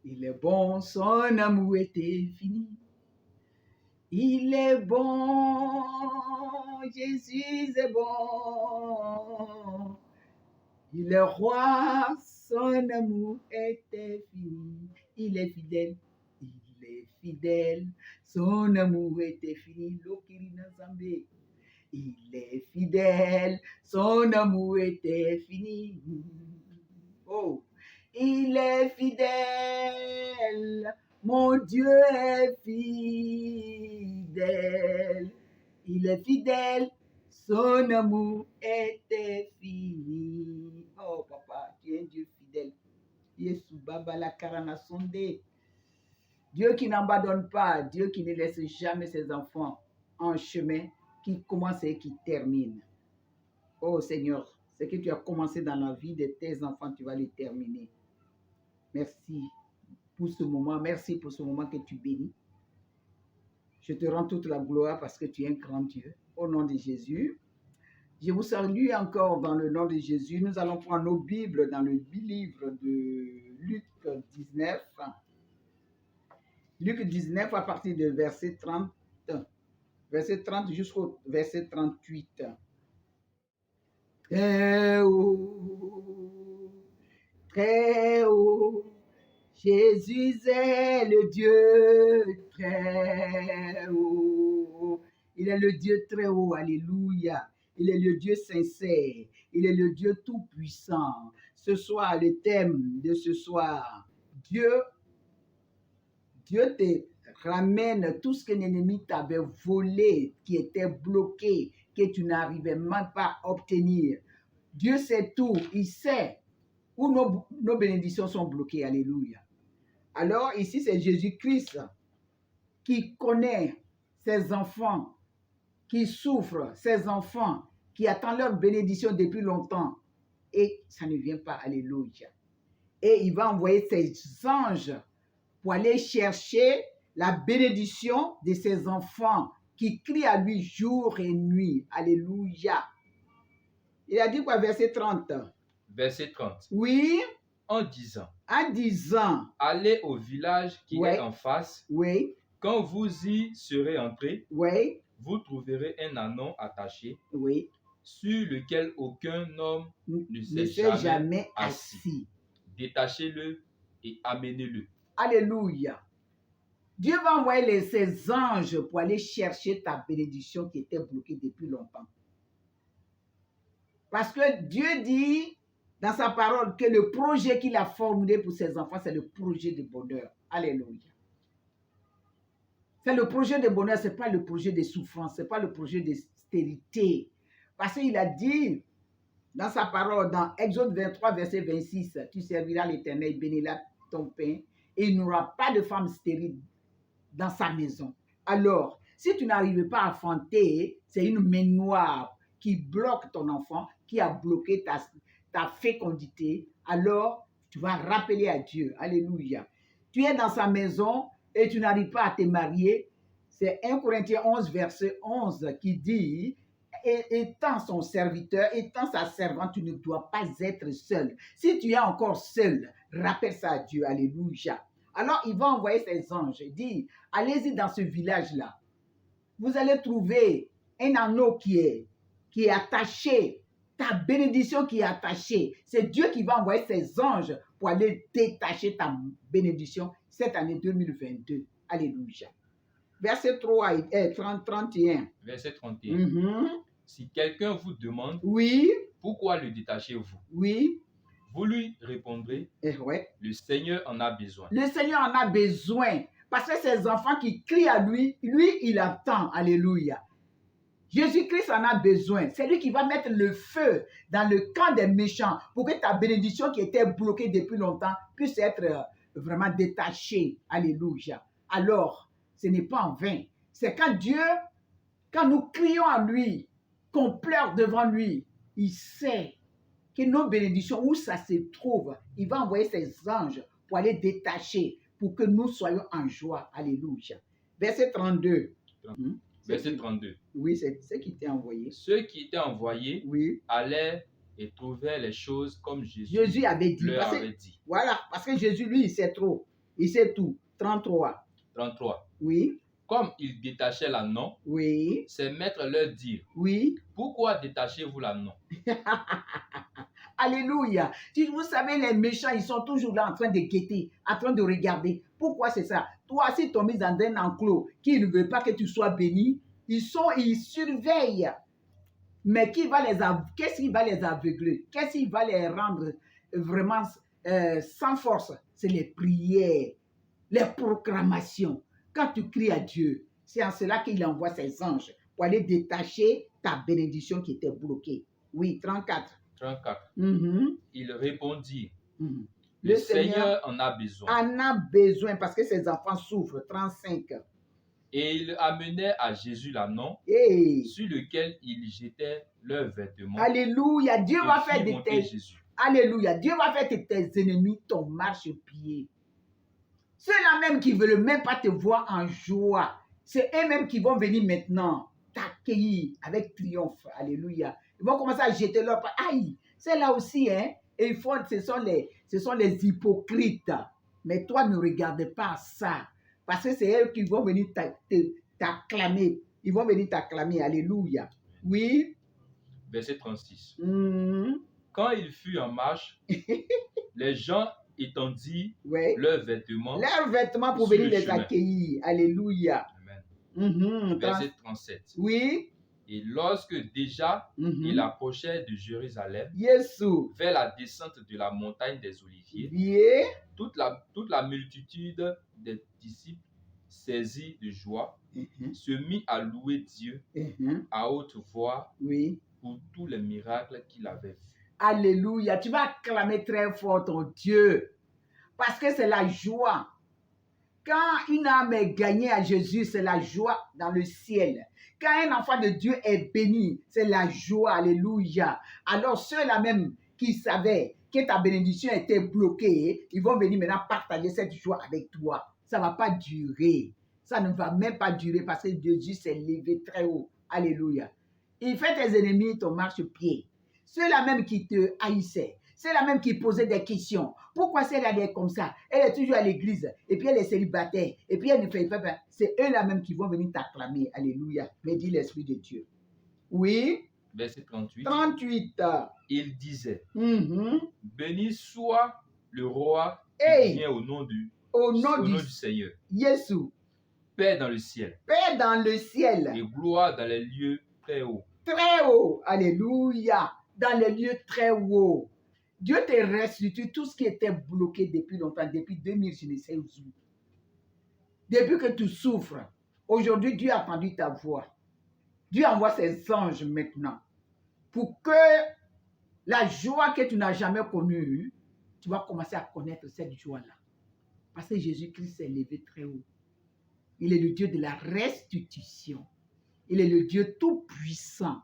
Il est bon, son amour était fini. Il est bon, Jésus est bon. Il est roi, son amour était fini. Il est fidèle, son amour était fini. Lokirina Zambé. Il est fidèle, son amour était fini. Oh, il est fidèle, mon Dieu est fidèle. Il est fidèle, son amour était fini. Oh papa, tu es un Dieu fidèle. Yesu Baba la Karana Sondé. Dieu qui n'abandonne pas, Dieu qui ne laisse jamais ses enfants en chemin, qui commence et qui termine. Oh Seigneur, ce que tu as commencé dans la vie de tes enfants, tu vas le terminer. Merci pour ce moment, merci pour ce moment que tu bénis. Je te rends toute la gloire parce que tu es un grand Dieu. Au nom de Jésus, je vous salue encore dans le nom de Jésus. Nous allons prendre nos Bibles dans le livre de Luc 19. Luc 19 à partir de verset 30 jusqu'au verset 38. Très haut, Jésus est le Dieu très haut. Il est le Dieu très haut, alléluia. Il est le Dieu sincère, il est le Dieu tout-puissant. Ce soir, le thème de ce soir, Dieu te ramène tout ce que l'ennemi t'avait volé, qui était bloqué, que tu n'arrivais même pas à obtenir. Dieu sait tout, il sait où nos bénédictions sont bloquées, alléluia. Alors ici, c'est Jésus-Christ qui connaît ses enfants, qui souffrent, ses enfants, qui attendent leur bénédiction depuis longtemps, et ça ne vient pas, alléluia. Et il va envoyer ses anges pour aller chercher la bénédiction de ses enfants qui crient à lui jour et nuit. Alléluia. Il a dit quoi, verset 30? Verset 30. Oui. En disant, allez au village qui est en face. Oui. Quand vous y serez entrés, oui. Vous trouverez un ânon attaché, oui. sur lequel aucun homme ne s'est jamais assis. Détachez-le et amenez-le. Alléluia. Dieu va envoyer ses anges pour aller chercher ta bénédiction qui était bloquée depuis longtemps. Parce que Dieu dit dans sa parole que le projet qu'il a formulé pour ses enfants, c'est le projet de bonheur. Alléluia. C'est le projet de bonheur, ce n'est pas le projet de souffrance, ce n'est pas le projet de stérilité. Parce qu'il a dit dans sa parole, dans Exode 23, verset 26, tu serviras l'Éternel, bénira ton pain, et il n'y aura pas de femme stérile dans sa maison. Alors, si tu n'arrives pas à affronter, c'est une main noire qui bloque ton enfant, qui a bloqué ta fécondité, alors tu vas rappeler à Dieu. Alléluia. Tu es dans sa maison et tu n'arrives pas à te marier. C'est 1 Corinthiens 11, verset 11 qui dit, étant son serviteur, étant sa servante, tu ne dois pas être seul. Si tu es encore seul, rappelle ça à Dieu. Alléluia. Alors, il va envoyer ses anges et dit, allez-y dans ce village-là. Vous allez trouver un anneau qui est attaché, ta bénédiction qui est attachée. C'est Dieu qui va envoyer ses anges pour aller détacher ta bénédiction cette année 2022. Alléluia. Verset 31. Verset 31. Si quelqu'un vous demande, oui, pourquoi le détachez-vous? Oui. Vous lui répondrez, le Seigneur en a besoin. Le Seigneur en a besoin. Parce que ses enfants qui crient à lui, il attend. Alléluia. Jésus-Christ en a besoin. C'est lui qui va mettre le feu dans le camp des méchants pour que ta bénédiction qui était bloquée depuis longtemps puisse être vraiment détachée. Alléluia. Alors, ce n'est pas en vain. C'est quand nous crions à lui, qu'on pleure devant lui, il sait que nos bénédictions, où ça se trouve, il va envoyer ses anges pour aller détacher, pour que nous soyons en joie. Alléluia. Verset 32. Verset 32. Oui, c'est ce qui t'est envoyé. Ceux qui étaient envoyés allaient et trouvaient les choses comme Jésus avait dit. leur avait dit. Voilà, parce que Jésus, lui, il sait trop. Il sait tout. 33. 33. Oui. Comme ils détachaient l'ânon, Oui. ses maîtres leur dirent, Oui. pourquoi détachez-vous l'ânon? Alléluia. Vous savez, les méchants, ils sont toujours là en train de guetter, en train de regarder. Pourquoi c'est ça? Toi, si tu es mis dans un enclos qui ne veut pas que tu sois béni, ils surveillent. Mais qu'est-ce qui va les aveugler? Qu'est-ce qui va les rendre vraiment sans force? C'est les prières, les proclamations. Quand tu cries à Dieu, c'est en cela qu'il envoie ses anges pour aller détacher ta bénédiction qui était bloquée. Oui, 34. 34. Mm-hmm. Il répondit, Mm-hmm. le Seigneur en a besoin. En a besoin parce que ses enfants souffrent. 35. Et il amenait à Jésus l'ânon, Hey. sur lequel ils jetaient leurs vêtements. Alléluia. Dieu va faire de tes... Jésus. Alléluia. Dieu va faire de tes ennemis ton marchepied. Ceux-là même qui ne veulent même pas te voir en joie, c'est eux-mêmes qui vont venir maintenant t'accueillir avec triomphe. Alléluia. Ils vont commencer à jeter leur... Aïe, c'est là aussi, hein. Et ce sont les hypocrites. Mais toi, ne regarde pas ça. Parce que c'est eux qui vont venir t'acclamer. Ils vont venir t'acclamer. Alléluia. Oui. Verset 36. Mm-hmm. Quand il fut en marche, les gens étendirent leurs vêtements. Leurs vêtements pour venir les accueillir. Alléluia. Amen. Mm-hmm. Verset 37. Oui. Et lorsque déjà il approchait de Jérusalem, vers la descente de la montagne des Oliviers, toute la multitude des disciples, saisis de joie, se mit à louer Dieu à haute voix pour tous les miracles qu'il avait vus. Alléluia. Tu vas acclamer très fort ton Dieu parce que c'est la joie. Quand une âme est gagnée à Jésus, c'est la joie dans le ciel. Quand un enfant de Dieu est béni, c'est la joie. Alléluia. Alors ceux-là même qui savaient que ta bénédiction était bloquée, ils vont venir maintenant partager cette joie avec toi. Ça ne va pas durer. Ça ne va même pas durer parce que Jésus s'est levé très haut. Alléluia. Il fait tes ennemis ton marchepied. Ceux-là même qui te haïssaient. C'est la même qui posait des questions. Pourquoi celle-là est comme ça? Elle est toujours à l'église. Et puis elle est célibataire. Et puis elle ne fait pas. C'est eux-là même qui vont venir t'acclamer. Alléluia. Mais dit l'Esprit de Dieu. Oui. Verset 38. 38. Il disait, béni soit le roi qui vient au nom du Seigneur. Jésus. Paix dans le ciel. Paix dans le ciel. Et gloire dans les lieux très hauts. Très haut. Alléluia. Dans les lieux très hauts. Dieu te restitue tout ce qui était bloqué depuis longtemps, depuis 2000, je ne sais où. Depuis que tu souffres, aujourd'hui, Dieu a entendu ta voix. Dieu envoie ses anges maintenant pour que la joie que tu n'as jamais connue, tu vas commencer à connaître cette joie-là. Parce que Jésus-Christ s'est levé très haut. Il est le Dieu de la restitution. Il est le Dieu tout-puissant.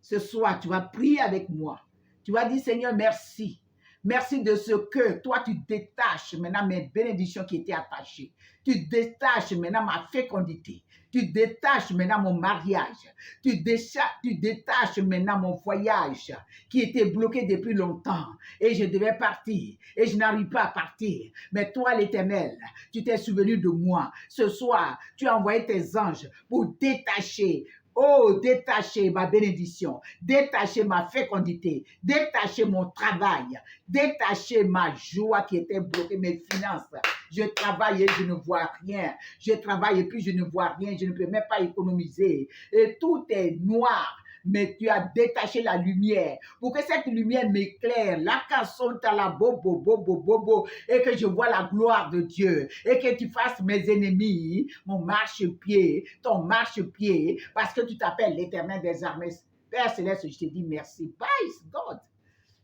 Ce soir, tu vas prier avec moi. Tu vas dire, Seigneur, merci. Merci de ce que toi, tu détaches maintenant mes bénédictions qui étaient attachées. Tu détaches maintenant ma fécondité. Tu détaches maintenant mon mariage. Tu détaches maintenant mon voyage qui était bloqué depuis longtemps. Et je devais partir. Et je n'arrive pas à partir. Mais toi, l'Éternel, tu t'es souvenu de moi. Ce soir, tu as envoyé tes anges pour détacher. Oh, détacher ma bénédiction, détacher ma fécondité, détacher mon travail, détacher ma joie qui était bloquée, mes finances. Je travaille et je ne vois rien. Je travaille et puis je ne vois rien. Je ne peux même pas économiser. Et tout est noir. Mais tu as détaché la lumière pour que cette lumière m'éclaire, la cassonne à la bobo, et que je vois la gloire de Dieu, et que tu fasses mes ennemis mon marchepied, ton marchepied, parce que tu t'appelles l'Éternel des armées. Père Céleste, je te dis merci. Praise God.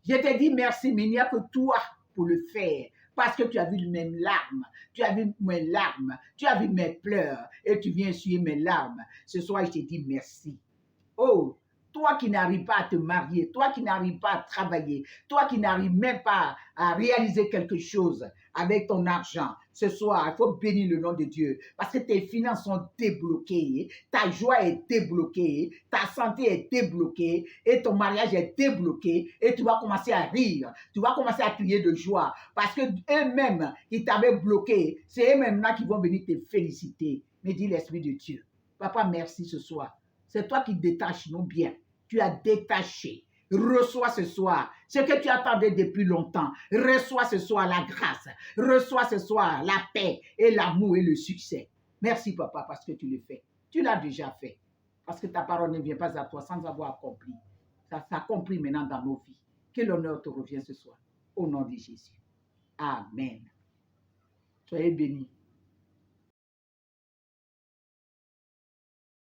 Je te dis merci, mais il n'y a que toi pour le faire. Parce que tu as vu mes larmes, tu as vu mes larmes, tu as vu mes pleurs, et tu viens essuyer mes larmes. Ce soir, je te dis merci. Oh, Toi qui n'arrives pas à te marier, toi qui n'arrives pas à travailler, toi qui n'arrives même pas à réaliser quelque chose avec ton argent, ce soir, il faut bénir le nom de Dieu parce que tes finances sont débloquées, ta joie est débloquée, ta santé est débloquée et ton mariage est débloqué et tu vas commencer à rire, tu vas commencer à crier de joie parce que eux-mêmes qui t'avaient bloqué, c'est eux-mêmes là qui vont venir te féliciter. Mais dis l'Esprit de Dieu, Papa, merci ce soir. C'est toi qui détaches nos biens. Tu as détaché. Reçois ce soir ce que tu attendais depuis longtemps. Reçois ce soir la grâce. Reçois ce soir la paix et l'amour et le succès. Merci, Papa, parce que tu le fais. Tu l'as déjà fait. Parce que ta parole ne vient pas à toi sans avoir accompli. Ça s'accomplit maintenant dans nos vies. Que l'honneur te revienne ce soir. Au nom de Jésus. Amen. Soyez bénis.